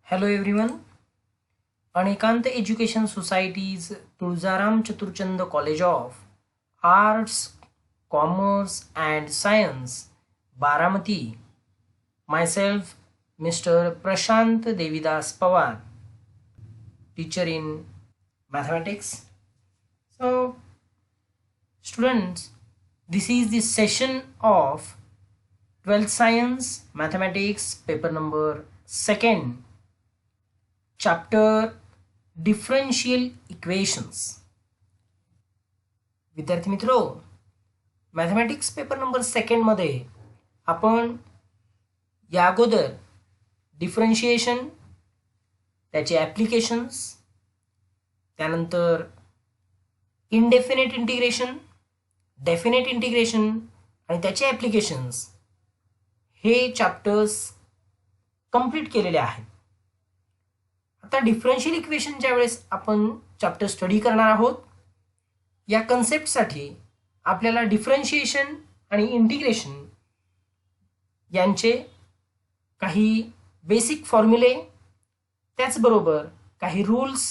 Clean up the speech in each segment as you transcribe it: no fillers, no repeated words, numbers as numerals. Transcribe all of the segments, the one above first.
Hello everyone. Anekant education society's Tuljaram Chaturchand college of arts commerce and science Baramati. Myself Mr. Prashant Devidas Pawar, teacher in mathematics. So students, this is the session of 12th science mathematics paper number 2nd, chapter differential equations. विद्यार्थी मित्रो, mathematics paper number 2 मध्ये आपण या अगोदर differentiation, त्याचे applications, त्यानंतर indefinite integration, definite integration आणि त्याचे ॲप्लिकेशन्स हे चॅप्टर्स कंप्लीट केलेले आहेत. आता डिफरन्शियल इक्वेशनच्या वेळेस आपण चॅप्टर स्टडी करणार आहोत. या कन्सेप्टसाठी आपल्याला डिफरन्शिएशन आणि इंटिग्रेशन यांचे काही बेसिक फॉर्म्युले, त्याचबरोबर काही रूल्स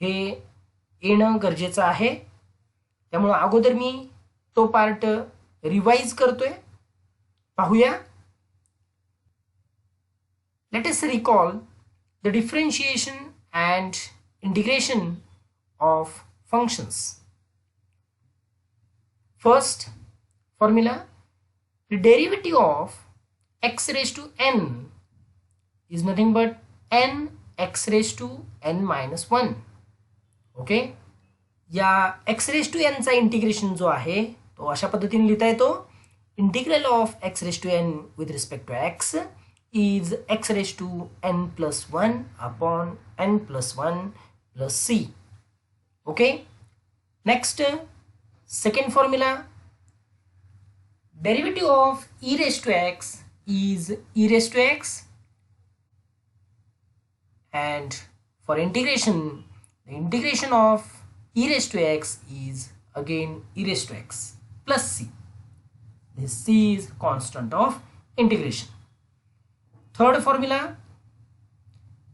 हे येणं गरजेचं आहे. त्यामुळं अगोदर मी तो पार्ट रिवाइज करतोय. पाहूया. Let us recall the differentiation and integration of functions. First formula, the derivative of x raised to n is nothing but n x raised to n minus 1. Okay, या x raised to n चा integration जो आहे तो अशा पद्धतीने लिहिता येतो. Integral of x raised to n with respect to x is x raised to n plus 1 upon n plus 1 plus c. Okay, next second formula, derivative of e raised to x is e raised to x, and for integration the integration of e raised to x is again e raised to x plus c. This c is constant of integration. Third formula,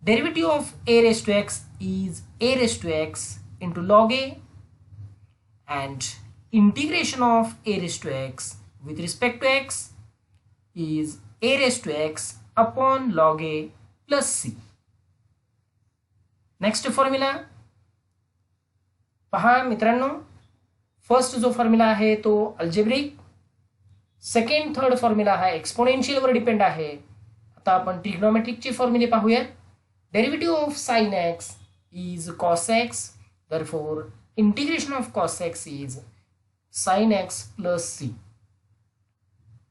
derivative of a raised to x is a raised to x into log a, and integration of a raised to x with respect to x is a raised to x upon log a plus c. Next formula पहा मित्रांनो, first जो formula आहे तो algebraic, second third formula हा exponential वर depend आहे. आता आपण ट्रिग्नोमेट्रिकचे फॉर्म्युले पाहूया. Derivative of sine x is cos x, therefore integration of cos x is sine x plus C.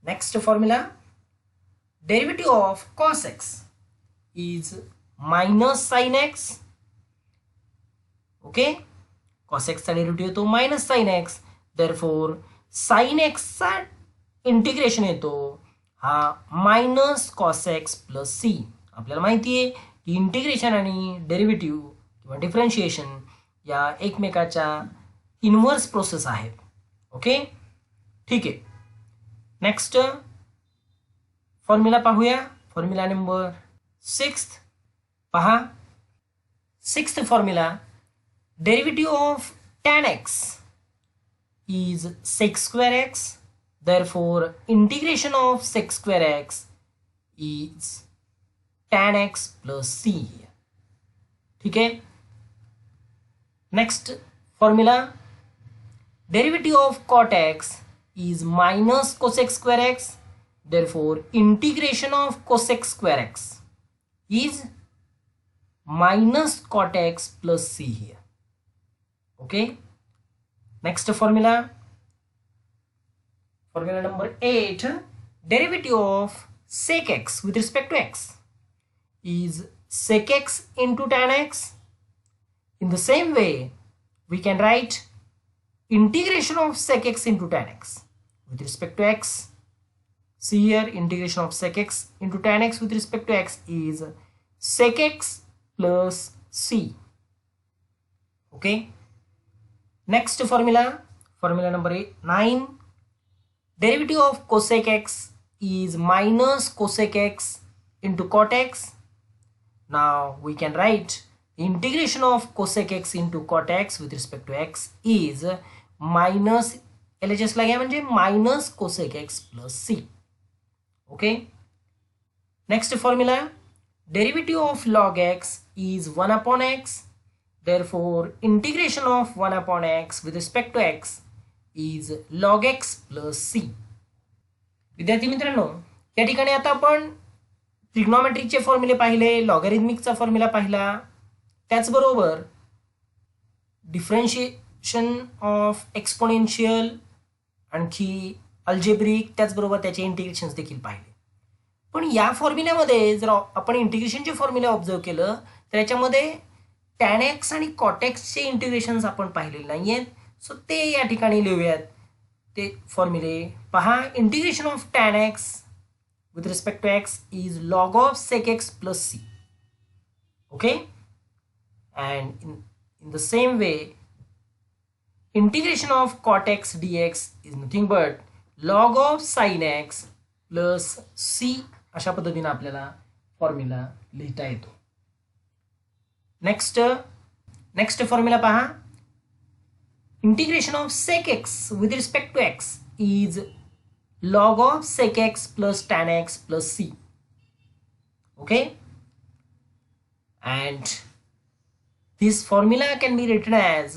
Next formula, derivative of cos x is minus sine x. Okay, cos एक्सचा derivative येतो minus sine x, therefore sine एक्सचा integration येतो हा minus cos x plus C. आपल्याला माहिती आहे की integration आणि डेरिव्हेटिव्ह किंवा डिफरन्शिएशन या एकमेकाच्या इनव्हर्स प्रोसेस आहेत. ओके, ठीक आहे. नेक्स्ट फॉर्म्युला पाहूया. Formula number 6. पहा, 6th formula, derivative of tan x is sec square x, therefore integration of sec square x is tan x plus c. ठीक है. Next formula, derivative of cot x is minus cosec square x, therefore integration of cosec square x is minus cot x plus c here. Okay, next formula, formula number 8, derivative of sec x with respect to x is sec x into tan x. In the same way, we can write integration of sec x into tan x with respect to x. See here, integration of sec x into tan x with respect to x is sec x plus c. Okay, next formula, formula number 9, derivative of cosec x is minus cosec x into cot x. Now we can write integration of cosec x into cot x with respect to x is minus LHS लागे म्हणजे minus cosec x plus c. Okay. Next formula, derivative of log x is 1 upon x. Therefore, integration of 1 upon x with respect to x is log x plus c. विद्यार्थी मित्रांनो, या ठिकाणी आता आपण ट्रिग्नोमेट्रीचे फॉर्म्युले पाहिले, लॉगॅरिथमिकचा formula पाहिला, त्याचबरोबर डिफरन्शिएशन ऑफ एक्सपोनेन्शियल, आणखी अल्जेब्रिक, त्याचबरोबर त्याचे इंटिग्रेशन्स देखील पाहिले. पण या फॉर्म्युल्यामध्ये जर आपण इंटिग्रेशनचे फॉर्म्युले ऑब्झर्व केलं तर याच्यामध्ये टॅन एक्स आणि कॉट एक्सचे इंटिग्रेशन्स आपण पाहिलेले नाही आहेत. सो ते या ठिकाणी लिहूयात. ते फॉर्म्युले पहा. Integration of tan x with respect to x is log of sec x plus c. Okay, and in the same way integration of cot x dx is nothing but log of sin x plus c. अशा पद्धतीने आपल्याला formula लिहिता येतो. Next formula पहा. Integration of sec x with respect to x is log of sec x plus tan x plus c. Okay, and this formula can be written as,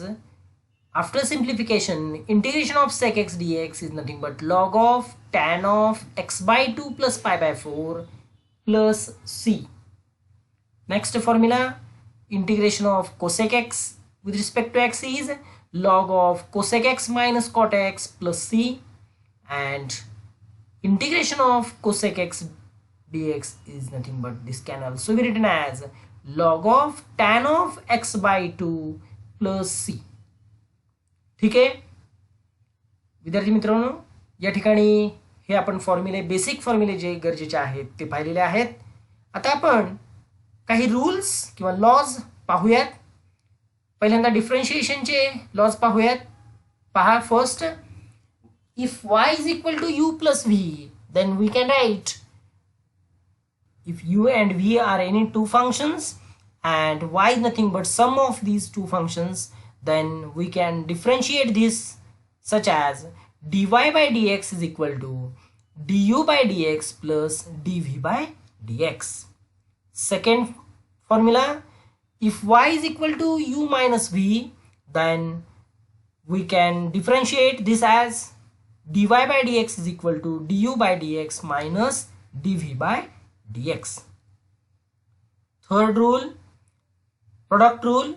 after simplification, integration of sec x dx is nothing but log of tan of x by 2 plus pi by 4 plus c. Next formula, integration of cosec x with respect to x is log of cosec x minus cot x plus c, and integration of cosec x dx is nothing but this can also be written as log of tan of x by 2 plus c. ठीक आहे विद्यार्थी मित्रांनो, या ठिकाणी हे आपण फॉर्म्युले, basic फॉर्म्युले जे गरजेचे आहेत ते पाहिलेले आहेत. आता आपण काही रूल्स किंवा लॉज पाहूयात. पहिल्यांदा डिफरन्शिएशनचे लॉज पाहूयात. पहा. First, if y is equal to u plus v, then we can write, if u and v are any two functions and y is nothing but sum of these two functions, then we can differentiate this such as dy by dx is equal to du by dx plus dv by dx. Second formula, if y is equal to u minus v, then we can differentiate this as dy by dx is equal to du by dx minus dv by dx. Third rule, product rule,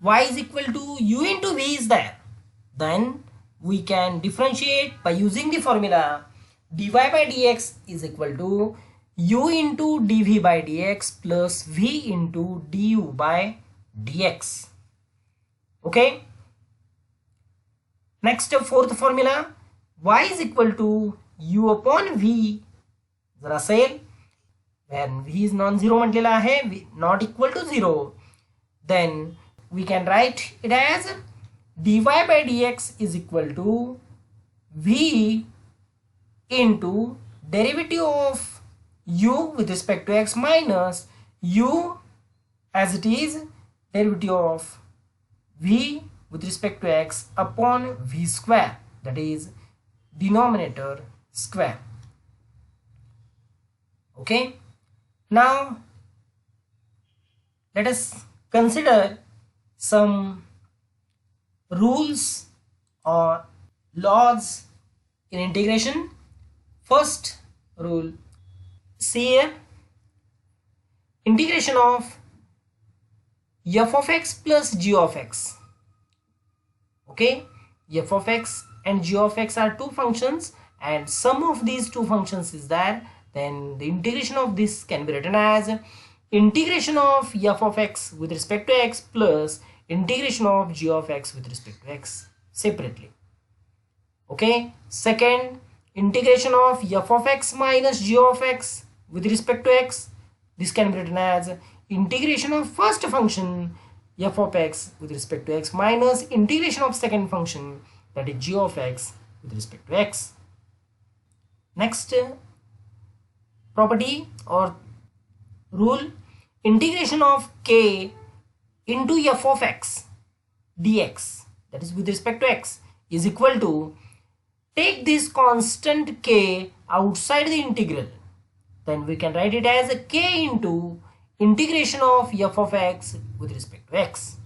y is equal to u into v is there. Then we can differentiate by using the formula dy by dx is equal to u into dv by dx plus v into du by dx. Okay. Next, fourth formula, y is equal to u upon v जर असेल, when v is non-zero म्हटलेला आहे, not equal to 0, then we can write it as dy by dx is equal to v into derivative of u with respect to x minus u as it is derivative of v with respect to x upon v square, that is denominator square. Okay, now let us consider some rules or laws in integration. First rule, see here, integration of f of x plus g of x. Okay, f of x and g of x are two functions and sum of these two functions is there, then the integration of this can be written as integration of f of x with respect to x plus integration of g of x with respect to x separately. Okay. Second, integration of f of x minus g of x with respect to x, this can be written as integration of first function f of x with respect to x minus integration of second function, that is g of x with respect to x. Next property or rule, integration of k into f of x dx, that is with respect to x, is equal to, take this constant k outside the integral, then we can write it as a k into integration of f of x with respect to x.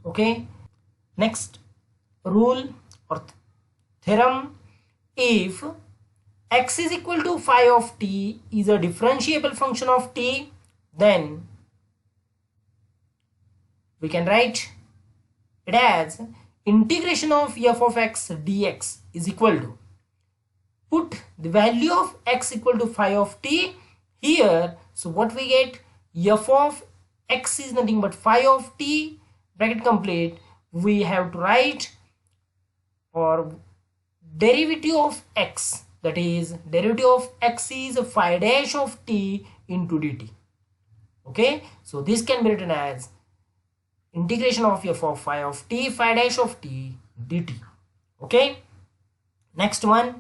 Okay, next rule or theorem: if x is equal to phi of t is a differentiable function of t, then we can write it as integration of f of x dx is equal to, put the value of x equal to phi of t here, so what we get, f of x is nothing but phi of t, bracket complete, we have to write or derivative of x, that is derivative of x is phi dash of t into dt. Okay, so this can be written as integration of f of phi of t phi dash of t dt. Okay, next one,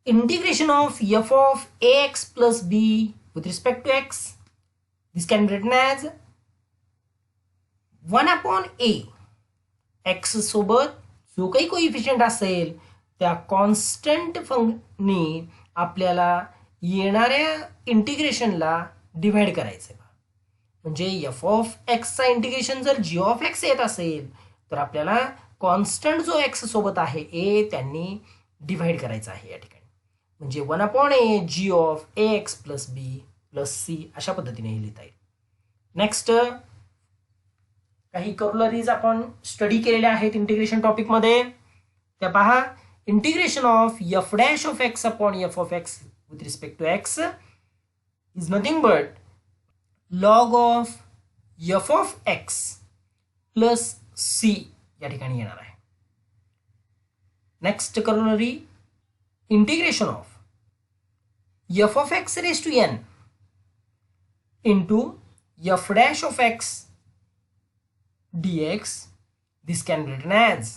integration of f of ax plus b with respect to x, this can be written as 1 upon a, x सोबत जो काही coefficient असेल त्या constant ने आपल्याला येणाऱ्या इंटिग्रेशनला divide करायचं. म्हणजे एफ ऑफ एक्सचा इंटिग्रेशन जर जी ऑफ एक्स येत असेल तर आपल्याला कॉन्स्टंट जो एक्स सोबत आहे ए त्यांनी डिवाइड करायचा आहे या ठिकाणी. म्हणजे 1 upon a g of a x plus b plus c अशा पद्धतीने लिहिता येईल. नेक्स्ट काही करोलरीज आपण स्टडी केलेल्या आहेत इंटिग्रेशन टॉपिक मध्ये, त्या पहा. Integration of f dash of x upon f of x with respect to x is nothing but log of f of x plus c या ठिकाणी येणार आहे. Next corollary, integration of f of x raise to n into f dash of x dx, this can be written as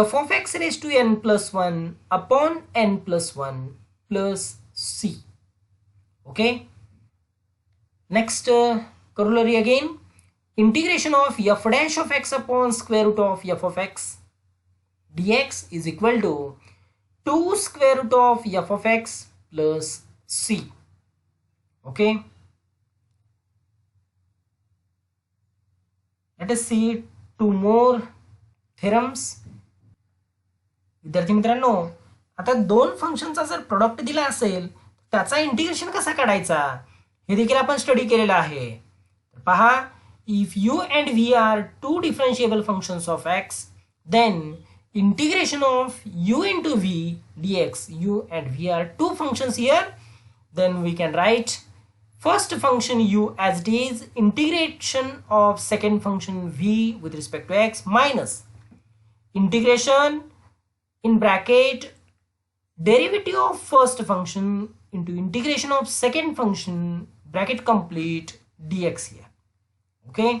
f of x raised to n plus 1 upon n plus 1 plus c. Okay, next corollary again, integration of f dash of x upon square root of f of x dx is equal to 2 square root of f of x plus c. Okay, let us see two more theorems. विद्यार्थी मित्रांनो, आता दोन फंक्शनचा जर product दिला असेल त्याचा integration कसा काढायचा हे देखील आपण स्टडी केलेलं आहे. पहा, if u and v are two differentiable functions of x, then integration of u into v dx, u and v are two functions here, then we can write first function u as it is integration of second function v with respect to x minus integration in bracket derivative of first function into integration of second function bracket complete dx here. Okay,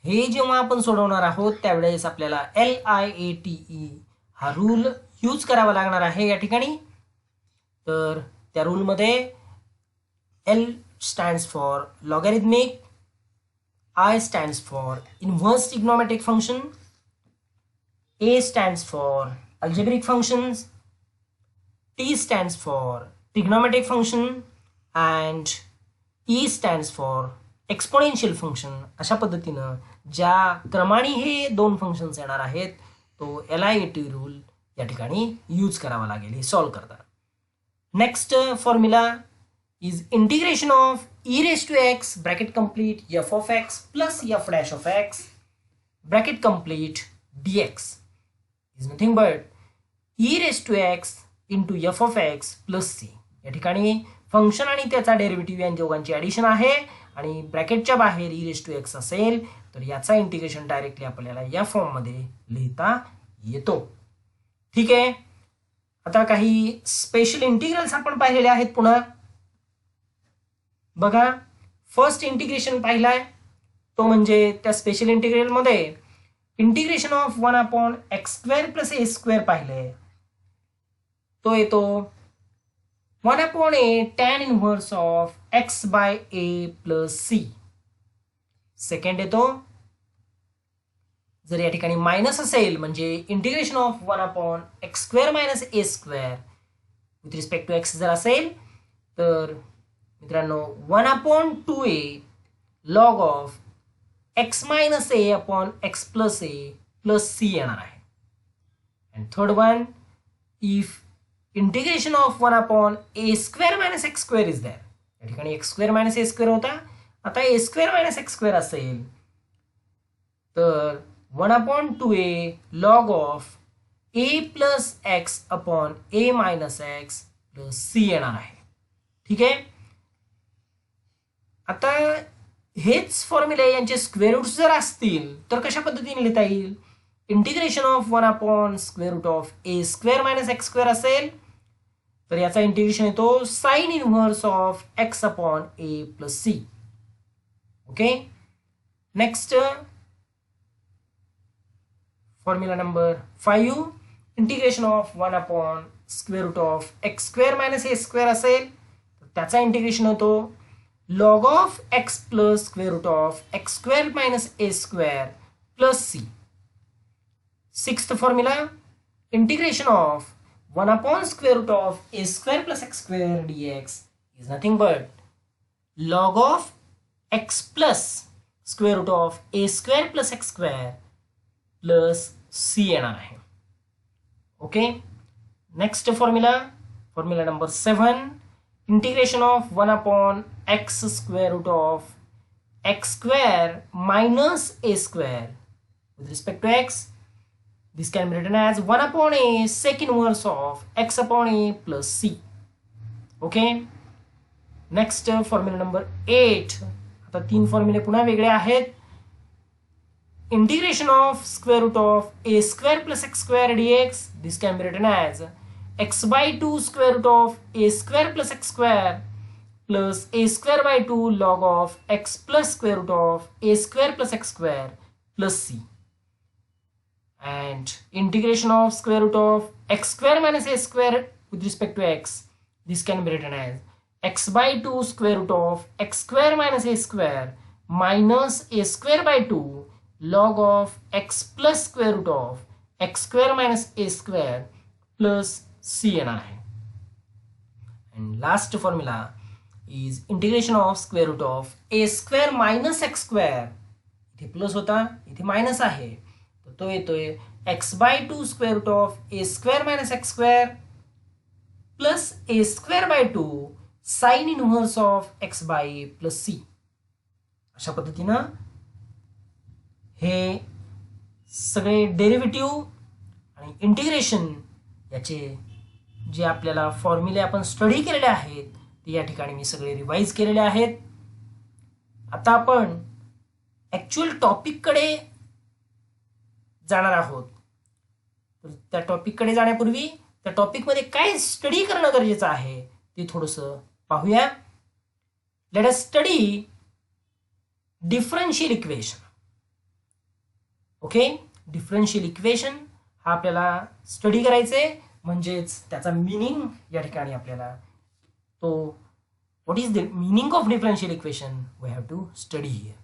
हे जेव्हा आपण सोडवणार आहोत त्यावेळेस आपल्याला LIATE हा rule use करावा लागणार आहे या ठिकाणी. तर त्या रूल मध्ये L stands for logarithmic, I stands for inverse trigonometric function, A stands for algebraic functions, T stands for trigonometric function and E stands for exponential function. अशा पद्धतीनं ज्या क्रमाने हे दोन फंक्शन्स येणार आहेत तो LIAT रूल या ठिकाणी यूज करावा लागेल हे सॉल्व करताना. Next formula is integration of e raised to x bracket complete f of x plus f dash of x bracket complete dx is nothing but e raised to x into f of x plus c. या ठिकाणी function आणि त्याचा derivative या दोघांची addition आहे आणि ब्रॅकेटच्या बाहेर e raised to x असेल तर याचा इंटिग्रेशन डायरेक्टली आपल्याला या फॉर्म मध्ये लिहिता येतो. ठीक आहे, आता काही स्पेशल इंटिग्रल्स आपण पाहिलेले आहेत. पुन्हा बघा, फर्स्ट इंटिग्रेशन पाहिलाय तो म्हणजे त्या स्पेशल इंटिग्रल मध्ये integration of 1 upon x square plus a square पाहिले, तो येतो 1/a tan inverse of x by a plus c. Second येतो, जर या ठिकाणी मायनस असेल म्हणजे integration of 1/x² minus a² with respect to x जर असेल तर मित्रांनो 1/2a log of x minus a upon x plus a plus C येणार आहे. And third one, if integration of 1/a² minus x² is there. या ठिकाणी x² minus a² होता, आता a² मायनस x² असेल तर 1/2a log of a plus x upon a minus x plus C येणार आहे. ठीक आहे. आता हेच फॉर्म्युले यांचे स्क्वेअर रूट्स जर असतील तर कशा पद्धतीने लिहिता येईल? इंटिग्रेशन ऑफ 1/√ऑफ a² मायनस x² असेल तर याचा इंटिग्रेशन येतो sine inverse of x upon a plus C. Okay. Next formula number 5, integration of 1/√ऑफ x² मायनस a² असेल तर त्याचा इंटिग्रेशन होतो लॉग ऑफ x प्लस √ऑफ x² minus a² plus C. Sixth formula, integration of 1/√ऑफ a² plus x² dx is nothing but log of x plus √ऑफ a² plus x² plus C येणार आहे. Okay. Next formula number 7, integration of 1/x² of x² minus a² with respect to x. This can be written as 1/a sec inverse of x upon a plus c. Okay. Next formula number 8. आता 3 फॉर्म्युले पुन्हा वेगळे आहेत. Integration of √of a² plus x² dx. This can be written as x/2 √of a² plus x² plus a²/2 log of x plus √of a² plus x² plus c. And integration of √of x² minus a² with respect to x. This can be written as x/2 √of x² minus a² minus a²/2 log of x plus √of x² minus a² plus c येणार आहे. And last formula is integration of √of a² minus x². इथे plus होता, इथे minus आहे, तो येतोय x/2 √of a² minus x² plus a²/2 sine inverse of x/a plus c. अशा पद्धतीनं हे सगळे डेरिव्हेटिव्ह आणि इंटिग्रेशन याचे जे आपल्याला फॉर्म्युले आपण स्टडी केलेले आहेत ते या ठिकाणी मी सगळे रिवाइज केलेले आहेत. आता आपण ॲक्च्युअल टॉपिककडे जाणार आहोत. तर त्या टॉपिककडे जाण्यापूर्वी त्या टॉपिकमध्ये काय स्टडी करणं गरजेचं आहे ते थोडंसं पाहूया. Let us study differential equation. Okay. Differential equation हा आपल्याला स्टडी करायचे, म्हणजेच त्याचा मीनिंग या ठिकाणी आपल्याला तो what is the meaning of differential equation we have to study here.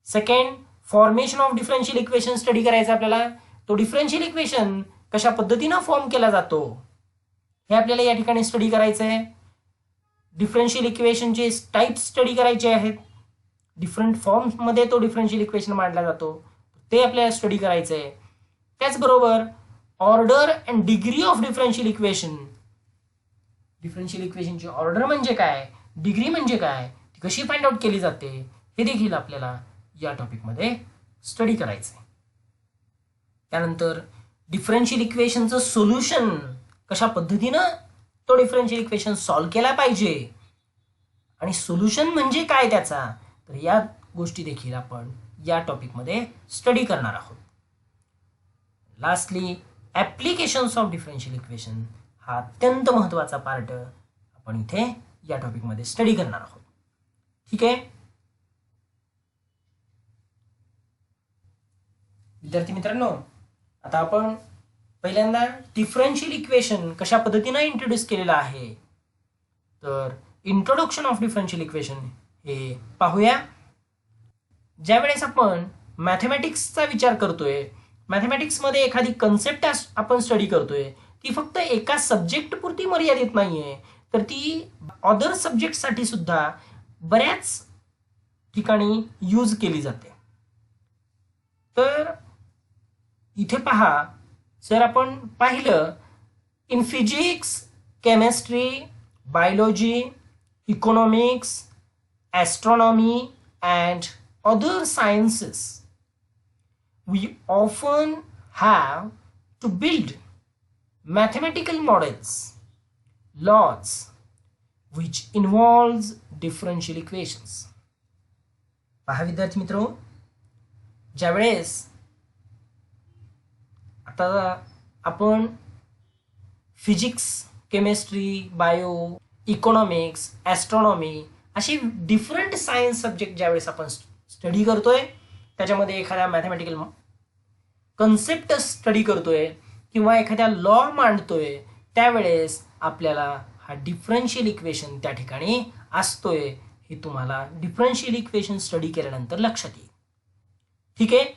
Second, formation of differential equation study करायचं आपल्याला. तो डिफरन्शियल इक्वेशन कशा पद्धतीनं फॉर्म केला जातो हे आपल्याला या ठिकाणी स्टडी करायचं आहे. डिफरन्शियल इक्वेशनचे टाइप्स स्टडी करायचे आहेत. डिफरंट फॉर्म्समध्ये तो डिफरन्शियल इक्वेशन मांडला जातो ते आपल्याला स्टडी करायचं आहे. त्याचबरोबर order and degree of differential equation. Differential इक्वेशनची ऑर्डर म्हणजे काय, डिग्री म्हणजे काय, ती कशी फाइंड आउट केली जाते हे देखील आपल्याला या टॉपिकमध्ये स्टडी करायचं आहे. त्यानंतर डिफरन्शियल इक्वेशनचं सोल्युशन कशा पद्धतीनं तो डिफरन्शियल इक्वेशन सॉल्व्ह केला पाहिजे आणि सोल्युशन म्हणजे काय त्याचा, तर या गोष्टी देखील आपण या टॉपिकमध्ये स्टडी करणार आहोत. Lastly, applications of differential equation हा अत्यंत महत्त्वाचा पार्ट आपण इथे या टॉपिकमध्ये स्टडी करणार आहोत. ठीक आहे विद्यार्थी मित्रांनो, आता आपण पहिल्यांदा डिफरन्शियल इक्वेशन कशा पद्धतीनं इंट्रोड्यूस केलेलं आहे तर इंट्रोडक्शन ऑफ डिफरन्शियल इक्वेशन हे पाहूया. ज्यावेळेस आपण मॅथमॅटिक्सचा विचार करतोय, मॅथमॅटिक्समध्ये एखादी कन्सेप्ट आपण स्टडी करतोय, ती फक्त एका सब्जेक्ट पुरती मर्यादित नाहीये, तर ती अदर सब्जेक्टसाठी सुद्धा बऱ्याच ठिकाणी यूज केली जाते. तर इथे पहा, जर आपण पाहिलं, in physics, chemistry, biology, economics, astronomy and other sciences, we often have to build mathematical models, laws, which involves differential equations. पहा विद्यार्थी मित्रो, ज्यावेळेस आता आपण physics, chemistry, bio, economics, astronomy असे डिफरंट सायन्स सब्जेक्ट ज्यावेळेस आपण स्टडी करतोय, त्याच्यामध्ये एखाद्या मॅथमॅटिकल कन्सेप्ट स्टडी करतोय किंवा एखाद्या लॉ मांडतोय, त्यावेळेस आपल्याला हा डिफरन्शियल इक्वेशन त्या ठिकाणी असतोय, हे तुम्हाला डिफरन्शियल इक्वेशन स्टडी केल्यानंतर लक्षात येईल. ठीक आहे.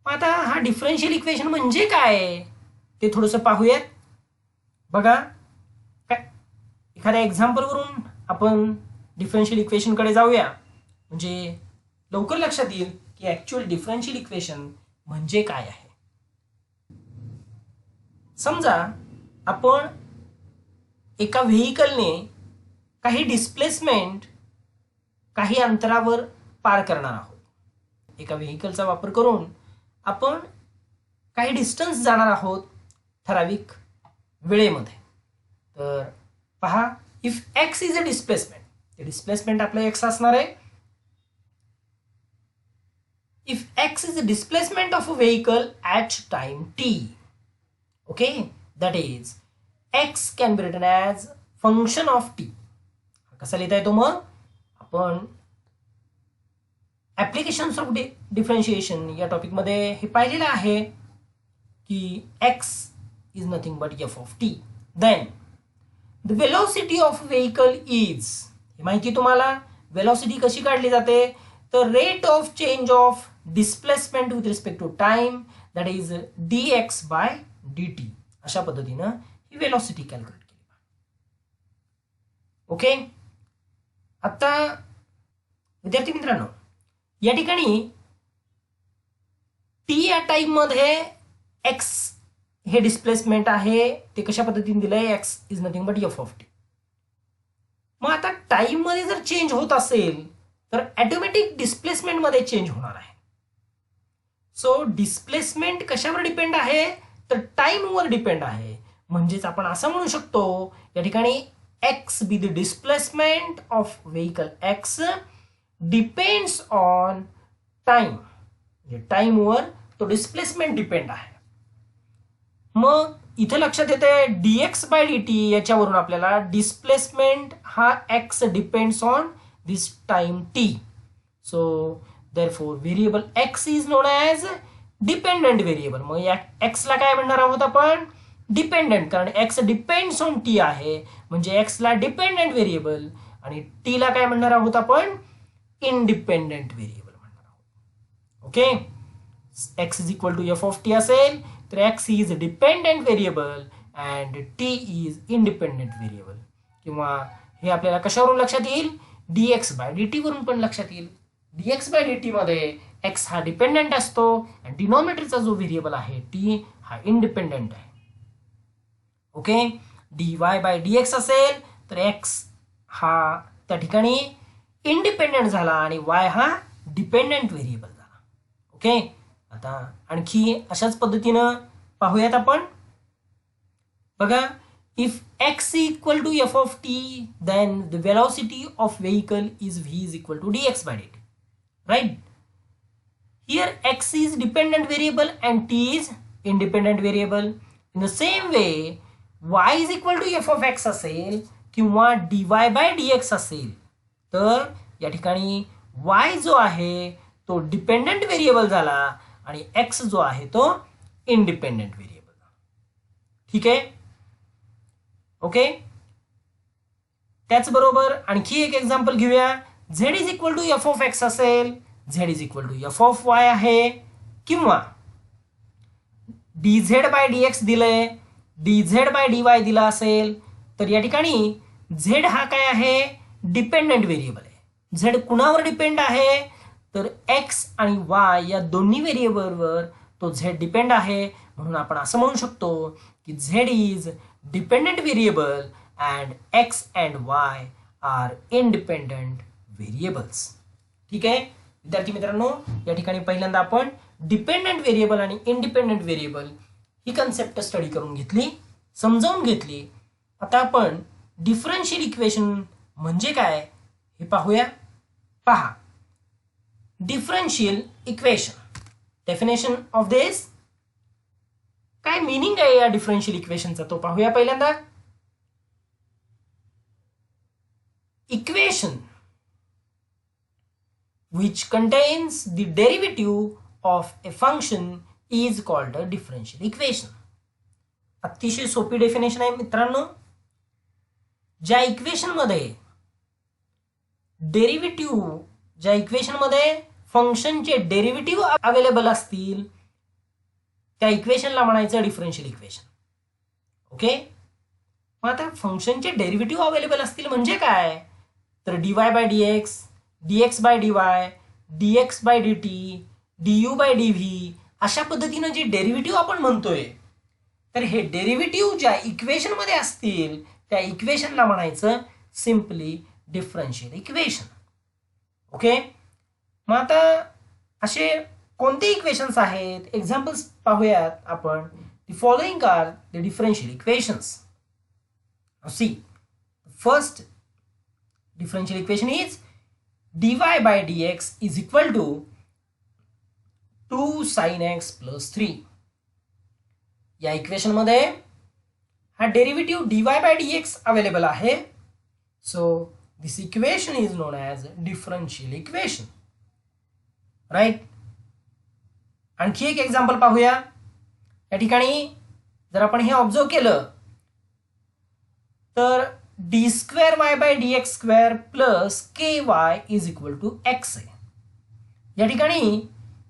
आता हा डिफरन्शियल इक्वेशन म्हणजे काय ते थोडंसं पाहूयात. बघा, काय एखाद्या एक्झाम्पलवरून आपण डिफरन्शियल इक्वेशनकडे जाऊया, म्हणजे लवकर लक्षात येईल की ऍक्च्युअल डिफरन्शियल इक्वेशन म्हणजे काय आहे. समजा आपण एका व्हेइकलने काही डिस्प्लेसमेंट काही अंतरावर पार करणार आहोत. एका व्हेइकलचा वापर करून आपण काही डिस्टन्स जाणार आहोत ठराविक वेळेमध्ये. तर पहा, if x is a displacement, ते डिस्प्लेसमेंट आपलं एक्स असणार आहे. If x is the displacement of a vehicle at time t, okay, that is x can be written as function of t. कसा लिहिता येतो मग? आपण ऍप्लिकेशन्स ऑफ डिफरन्शिएशन या टॉपिक मध्ये हे पाहिलेलं आहे की x is nothing but f of t. Then the velocity of vehicle is, हे माहिती तुम्हाला, velocity कशी काढली जाते, the rate of change of displacement with respect to time, that is dx by dt. अशा पद्धतीनं ही वेलॉसिटी कॅल्क्युलेट केली. Okay. आता विद्यार्थी मित्रांनो, या ठिकाणी टी या टाइम मध्ये एक्स हे डिस्प्लेसमेंट आहे, ते कशा पद्धतीने दिलंय, x is nothing but F of T. मग आता टाइम मध्ये जर चेंज होत असेल तर ऑटोमॅटिक डिस्प्लेसमेंट मध्ये चेंज होणार आहे. सो डिस्प्लेसमेंट कशावर डिपेंड आहे, तर टाइमवर डिपेंड आहे. म्हणजेच आपण असं म्हणू शकतो या ठिकाणी X be the displacement of vehicle X depends on time. टाइमवर तो डिस्प्लेसमेंट डिपेंड आहे. मग इथे लक्षात येते dx बाय dt, याच्यावरून आपल्याला डिस्प्लेसमेंट हा x depends on this time t. So therefore variable x is known as dependent variable. मग या x ला काय म्हणणार आहोत आपण, डिपेंडंट, कारण x डिपेंड्स ऑन t आहे, म्हणजे x ला डिपेंडंट व्हेरिएबल, आणि t ला काय म्हणणार आहोत आपण, इंडिपेंडंट व्हेरिएबल म्हणणार आहोत. Okay. x is equal to f of t असेल तर x is dependent variable and t is independent variable. किंवा हे आपल्याला कशावरून लक्षात येईल, dx बाय dt वरून पण लक्षात येईल. dx बाय dt मध्ये x हा डिपेंडंट असतो आणि डिनॉमिनेटरचा जो व्हेरिएबल आहे t हा इंडिपेंडंट आहे. ओके. dy बाय dx असेल तर x हा त्या ठिकाणी इंडिपेंडंट झाला आणि y हा डिपेंडंट व्हेरिएबल झाला. ओके. आता आणखी अशाच पद्धतीनं पाहूयात आपण. बघा, if x equal to f of t, then the velocity of vehicle is v is equal to dx by dt, right? Here x is dependent variable and t is independent variable. In the same way, y is equal to f of x असेल किंवा dy by dx असेल तर या ठिकाणी y जो आहे तो dependent variable झाला आणि x जो आहे तो इंडिपेंडंट व्हेरिएबल. ठीक आहे. ओके. त्याचबरोबर आणखी एक एक्झाम्पल घेऊया. Z is equal to F of X असेल, Z is equal to F of Y आहे, किंवा dz बाय dx दिलंय, dz बाय dy दिला असेल, तर या ठिकाणी z हा काय आहे, डिपेंडंट व्हेरिएबल आहे. z कुणावर डिपेंड आहे, तर x आणि y या दोन्ही व्हेरिएबलवर तो z डिपेंड आहे. म्हणून आपण असं म्हणू शकतो की z is dependent variable and x and y are independent variables. ठीक आहे विद्यार्थी मित्रांनो, या ठिकाणी पहिल्यांदा आपण डिपेंडंट व्हेरिएबल आणि इंडिपेंडंट व्हेरिएबल ही कन्सेप्ट स्टडी करून घेतली, समजावून घेतली. आता आपण डिफरन्शियल इक्वेशन म्हणजे काय हे पाहूया. पहा, डिफरन्शियल इक्वेशन, डेफिनेशन ऑफ दिस, काय मीनिंग आहे या डिफरन्शियल इक्वेशनचा तो पाहूया. पहिल्यांदा equation which contains the derivative of a function is called a differential equation. अतिशय सोपी डेफिनेशन आहे मित्रांनो. ज्या इक्वेशन मध्ये डेरिव्हेटिव्ह, ज्या इक्वेशन मध्ये फंक्शनचे डेरिव्हेटिव्ह अवेलेबल असतील त्या इक्वेशनला म्हणायचं डिफरन्शियल इक्वेशन. ओके, मग आता फंक्शनचे डेरिव्हेटिव्ह अवेलेबल असतील म्हणजे काय, तर dy by dx, dx by dy, dx by dt, du by dv अशा पद्धतीनं जे डेरिव्हेटिव्ह आपण म्हणतोय, तर हे डेरिव्हेटिव्ह ज्या इक्वेशन मध्ये असतील त्या इक्वेशनला म्हणायचं सिम्पली डिफरन्शियल इक्वेशन. ओके, मग आता असे कोणते इक्वेशन्स आहेत, एक्झाम्पल्स पाहूयात आपण. The following are the differential equations. See, first differential equation is dy by dx is equal to 2 sin x plus 3. या इक्वेशन मध्ये हा derivative dy by dx available आहे. So this equation is known as differential equation. Right, आणखी एक example पाहूया. या ठिकाणी जर आपण हे ऑब्झर्व केलं तर d square y by d x square plus k y is equal to x आहे. या ठिकाणी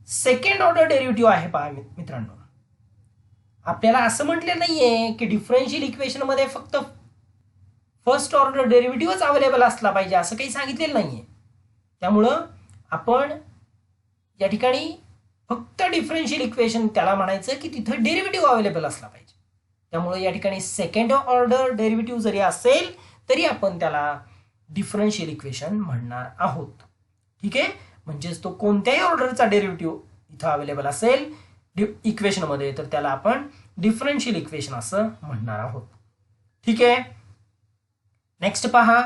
सेकंड ऑर्डर डेरिव्हेटिव्ह आहे. पहा मित्रांनो, आपल्याला असं म्हटलं नाहीये की डिफरन्शियल इक्वेशन मध्ये फक्त फर्स्ट ऑर्डर डेरिव्हेटिव्हच अवेलेबल असला पाहिजे, असं काही सांगितलेलं नाहीये. त्यामुळं आपण या ठिकाणी फक्त डिफरन्शियल इक्वेशन त्याला म्हणायचं की तिथं डेरिव्हेटिव्ह अवेलेबल असला पाहिजे. त्यामुळे या ठिकाणी सेकंड ऑर्डर डेरिव्हेटिव्ह जरी असेल तरी आपण त्याला डिफरन्शियल इक्वेशन म्हणणार आहोत. ठीक आहे, म्हणजेच तो कोणत्याही ऑर्डरचा डेरिव्हेटिव्ह इथं अवेलेबल असेल इक्वेशन मध्ये तर त्याला आपण डिफरन्शियल इक्वेशन असं म्हणणार आहोत. ठीक आहे, नेक्स्ट पहा,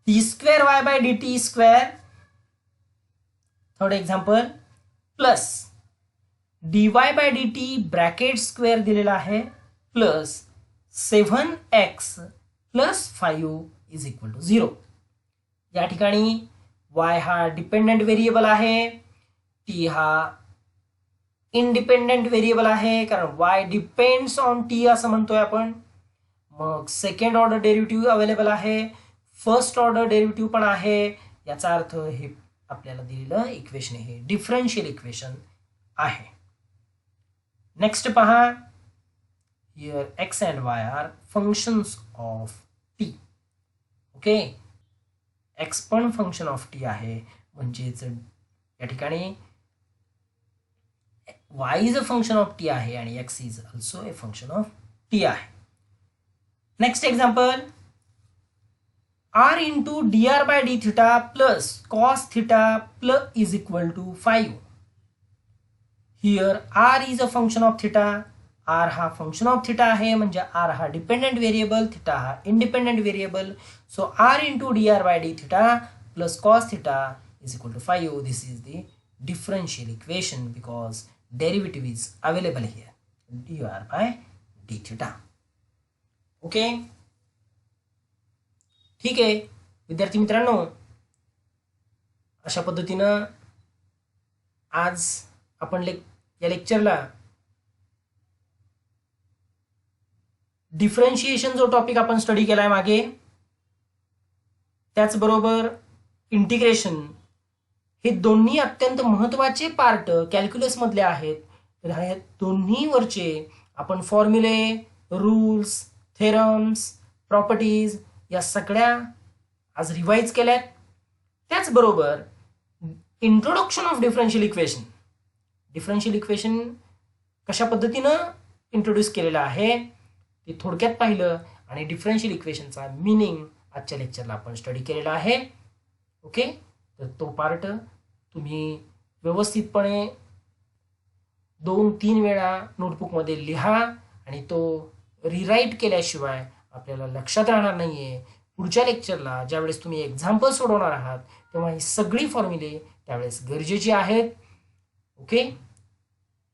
d square y by d t square, third example, plus dy by dt bracket square दिलेला आहे plus 7x plus 5 is equal to 0. या ठिकाणी y हा डिपेंडंट व्हेरिएबल आहे, t हा इंडिपेंडंट व्हेरिएबल आहे, कारण y डिपेंड्स ऑन t असं म्हणतोय आपण. मग सेकंड ऑर्डर डेरिव्हेटिव्ह अवेलेबल आहे, फर्स्ट ऑर्डर डेरिव्हेटिव्ह पण आहे. याचा अर्थ हे आपल्याला दिलेलं इक्वेशन हे डिफरन्शियल इक्वेशन आहे. नेक्स्ट पहा, here x and y are functions of t. Okay, x पण फंक्शन ऑफ t आहे, म्हणजेच या ठिकाणी y is a function of t आहे आणि x is also a function of t आहे. Next example, r into dr by d theta plus cos theta plus is equal to 5. Here r is a function of theta, r हा function of theta आहे, म्हणजे r हा dependent variable, theta हा independent variable. So r into dr by d theta plus cos theta is equal to 5. This is the differential equation because derivative is available here, dr by d theta. Okay, ठीक आहे विद्यार्थी मित्रांनो, अशा पद्धतीनं आज आपण या लेक्चरला डिफरन्शिएशन जो टॉपिक आपण स्टडी केलाय मागे त्याचबरोबर इंटिग्रेशन, हे दोन्ही अत्यंत महत्त्वाचे पार्ट कॅल्क्युलसमधले आहेत. तर ह्या दोन्हीवरचे आपण फॉर्म्युले, रूल्स, थेरम्स, प्रॉपर्टीज या सगळ्या आज रिवाइज केल्यात. त्याचबरोबर इंट्रोडक्शन ऑफ डिफरन्शियल इक्वेशन कशा पद्धतीनं इंट्रोड्यूस केलेलं आहे ते थोडक्यात पाहिलं आणि डिफरन्शियल इक्वेशनचा मिनिंग आजच्या लेक्चरला आपण स्टडी केलेला आहे. ओके, तर तो पार्ट तुम्ही व्यवस्थितपणे 2-3 वेळा नोटबुकमध्ये लिहा आणि तो रिराईट केल्याशिवाय आपल्याला लक्षात राहणार नाहीये. पुढच्या लेक्चरला ज्यावेळेस तुम्ही एक्झाम्पल सोडवणार आहात तेव्हा ही सगळी फॉर्म्युले त्यावेळेस गरजेची आहेत. ओके,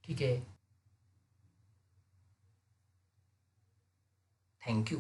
ठीक आहे. थँक्यू.